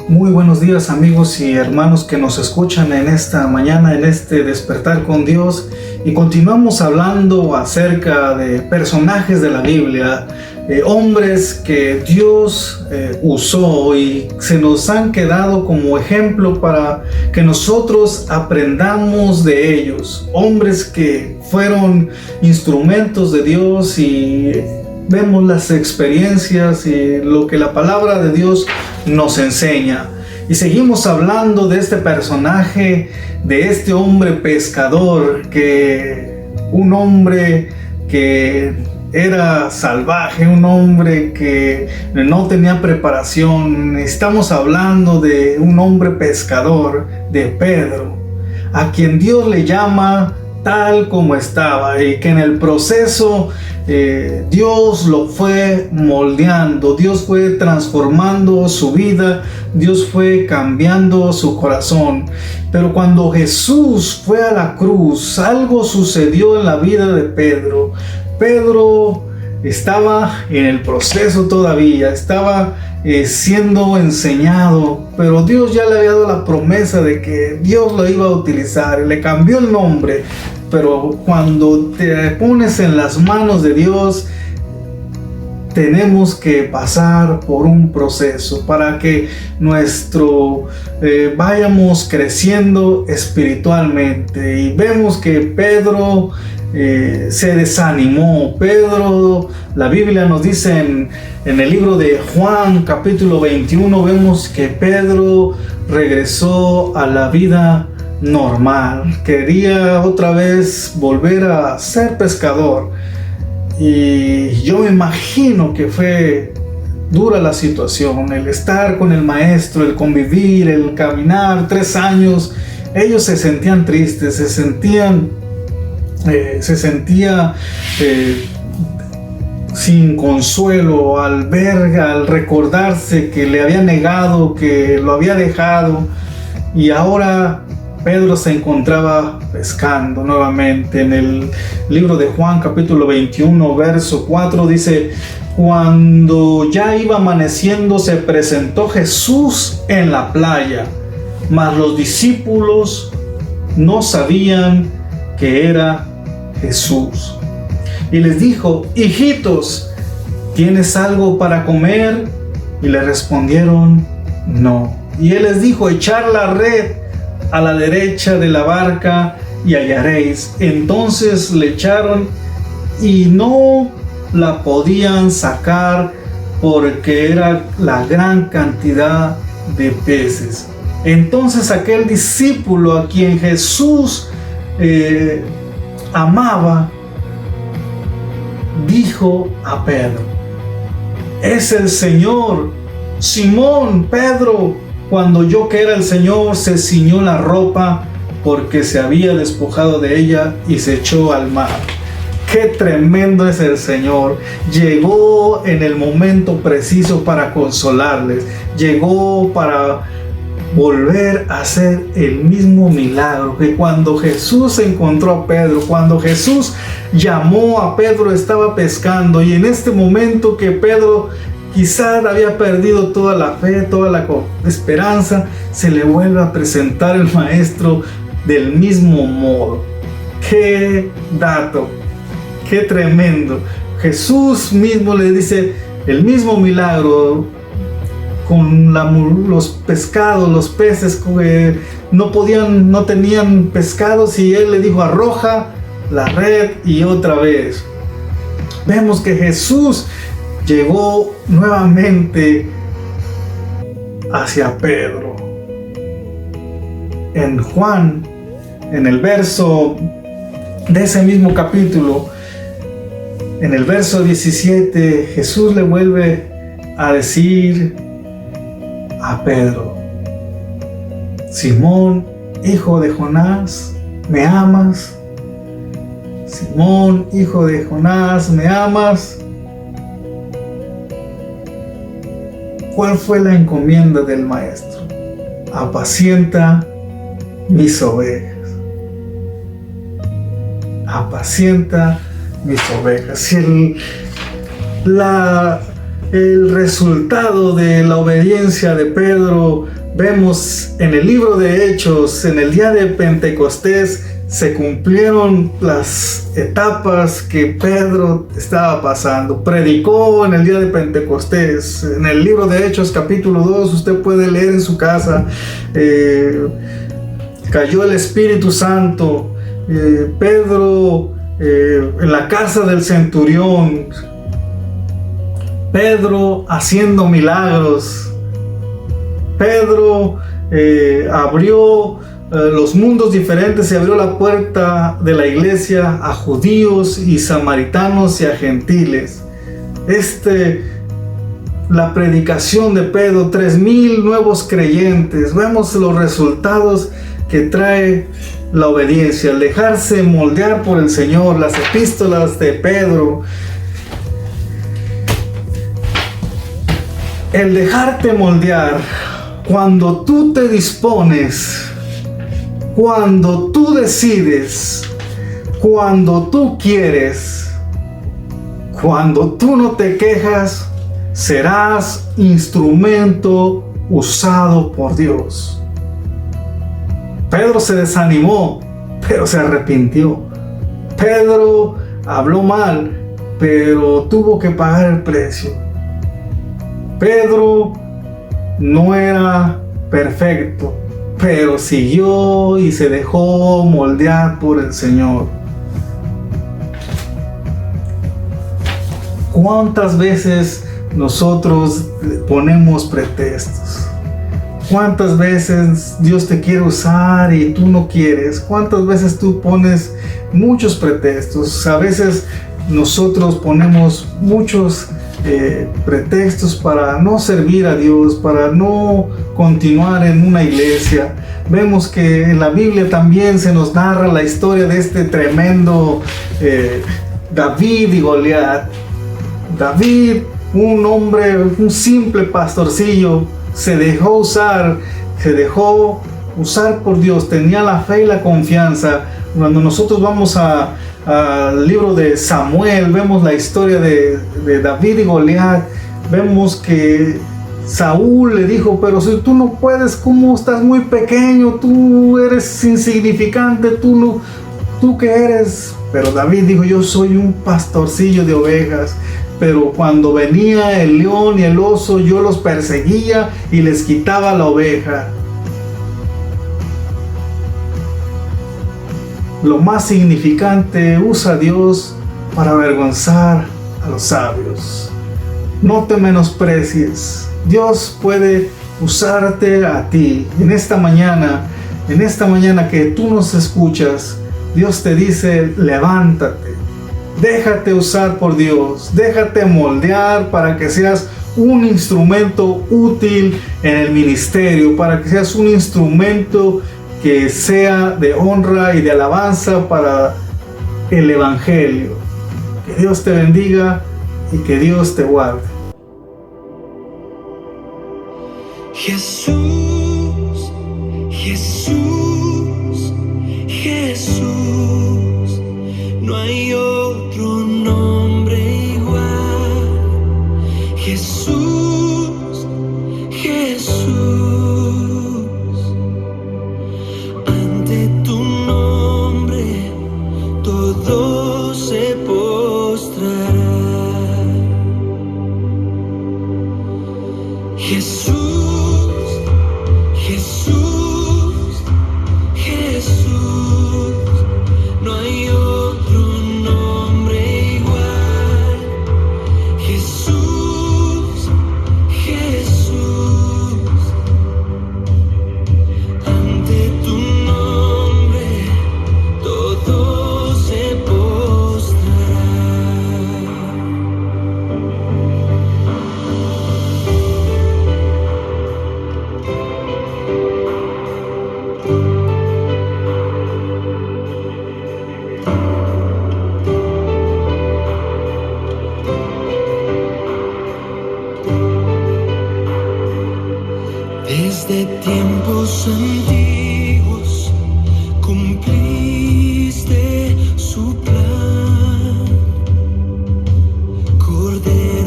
Muy buenos días, amigos y hermanos que nos escuchan en esta mañana, en este despertar con Dios, y continuamos hablando acerca de personajes de la Biblia, hombres que Dios usó y se nos han quedado como ejemplo para que nosotros aprendamos de ellos, hombres que fueron instrumentos de Dios, y vemos las experiencias y lo que la palabra de Dios nos enseña. Y seguimos hablando de este personaje, de este hombre pescador, un hombre que era salvaje, un hombre que no tenía preparación. Estamos hablando de un hombre pescador, de Pedro, a quien Dios le llama tal como estaba, y que en el proceso Dios lo fue moldeando, Dios fue transformando su vida, Dios fue cambiando su corazón. Pero cuando Jesús fue a la cruz, algo sucedió en la vida de Pedro. Pedro estaba en el proceso todavía, estaba siendo enseñado, pero Dios ya le había dado la promesa de que Dios lo iba a utilizar, y le cambió el nombre. Pero cuando te pones en las manos de Dios, tenemos que pasar por un proceso para que vayamos creciendo espiritualmente. Y vemos que Pedro se desanimó. Pedro, la Biblia nos dice en el libro de Juan capítulo 21, vemos que Pedro regresó a la vida normal, quería otra vez volver a ser pescador. Y yo me imagino que fue dura la situación, el estar con el maestro, el convivir, el caminar 3 años. Ellos se sentían tristes, se sentía sin consuelo al recordarse que le había negado, que lo había dejado. Y ahora Pedro se encontraba pescando nuevamente. En el libro de Juan capítulo 21 verso 4 dice: cuando ya iba amaneciendo, se presentó Jesús en la playa, mas los discípulos no sabían que era Jesús. Y les dijo: hijitos, ¿tienes algo para comer? Y le respondieron: no. Y él les dijo: echar la red a la derecha de la barca y hallaréis. Entonces le echaron y no la podían sacar porque era la gran cantidad de peces. Entonces aquel discípulo a quien Jesús amaba dijo a Pedro: es el Señor. Simón Pedro, cuando oyó que era el Señor, se ciñó la ropa porque se había despojado de ella y se echó al mar. ¡Qué tremendo es el Señor! Llegó en el momento preciso para consolarles. Llegó para volver a hacer el mismo milagro que cuando Jesús encontró a Pedro, cuando Jesús llamó a Pedro, estaba pescando. Y en este momento que Pedro quizás había perdido toda la fe, toda la esperanza, se le vuelve a presentar el maestro del mismo modo. ¡Qué dato! ¡Qué tremendo! Jesús mismo le dice el mismo milagro con los pescados, los peces que no tenían pescados, y él le dijo: arroja la red, y otra vez. Vemos que Jesús llegó nuevamente hacia Pedro. En Juan, en el verso de ese mismo capítulo, en el verso 17, Jesús le vuelve a decir a Pedro: Simón, hijo de Jonás, ¿me amas? Simón, hijo de Jonás, ¿me amas? ¿Cuál fue la encomienda del maestro? Apacienta mis ovejas. Apacienta mis ovejas. Si El resultado de la obediencia de Pedro vemos en el libro de Hechos. En el día de Pentecostés se cumplieron las etapas que Pedro estaba pasando. Predicó en el día de Pentecostés. En el libro de Hechos capítulo 2 usted puede leer en su casa. Cayó el Espíritu Santo. Pedro en la casa del centurión. Pedro haciendo milagros. Pedro abrió los mundos diferentes y abrió la puerta de la iglesia a judíos y samaritanos y a gentiles. La predicación de Pedro, 3,000 nuevos creyentes. Vemos los resultados que trae la obediencia, el dejarse moldear por el Señor. Las epístolas de Pedro, el dejarte moldear. Cuando tú te dispones, cuando tú decides, cuando tú quieres, cuando tú no te quejas, serás instrumento usado por Dios. Pedro se desanimó, pero se arrepintió. Pedro habló mal, pero tuvo que pagar el precio. Pedro no era perfecto, pero siguió y se dejó moldear por el Señor. ¿Cuántas veces nosotros ponemos pretextos? ¿Cuántas veces Dios te quiere usar y tú no quieres? ¿Cuántas veces tú pones muchos pretextos? A veces nosotros ponemos muchos pretextos para no servir a Dios, para no continuar en una iglesia. Vemos que en la Biblia también se nos narra la historia de este tremendo David y Goliat. David, un hombre, un simple pastorcillo, se dejó usar por Dios, tenía la fe y la confianza. Cuando nosotros vamos al libro de Samuel, vemos la historia de David y Goliat. Vemos que Saúl le dijo: pero si tú no puedes, ¿cómo estás muy pequeño? Tú eres insignificante, ¿tú qué eres? Pero David dijo: yo soy un pastorcillo de ovejas. Pero cuando venía el león y el oso, yo los perseguía y les quitaba la oveja. Lo más significante usa Dios para avergonzar a los sabios. No te menosprecies. Dios puede usarte a ti. En esta mañana que tú nos escuchas, Dios te dice: levántate. Déjate usar por Dios. Déjate moldear para que seas un instrumento útil en el ministerio, para que seas un instrumento que sea de honra y de alabanza para el Evangelio. Que Dios te bendiga y que Dios te guarde. Jesús, Jesús, Jesús, no hay otro nombre igual. Jesús, Jesús, ante tu nombre todo se postrará. Jesús, Jesús, Jesús, no hay otro nombre igual. Jesús, Jesús, ante tu nombre todo se postrará. Desde tiempos antiguos cumpliste su plan, Cordero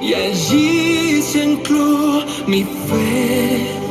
y allí se ancló mi fe.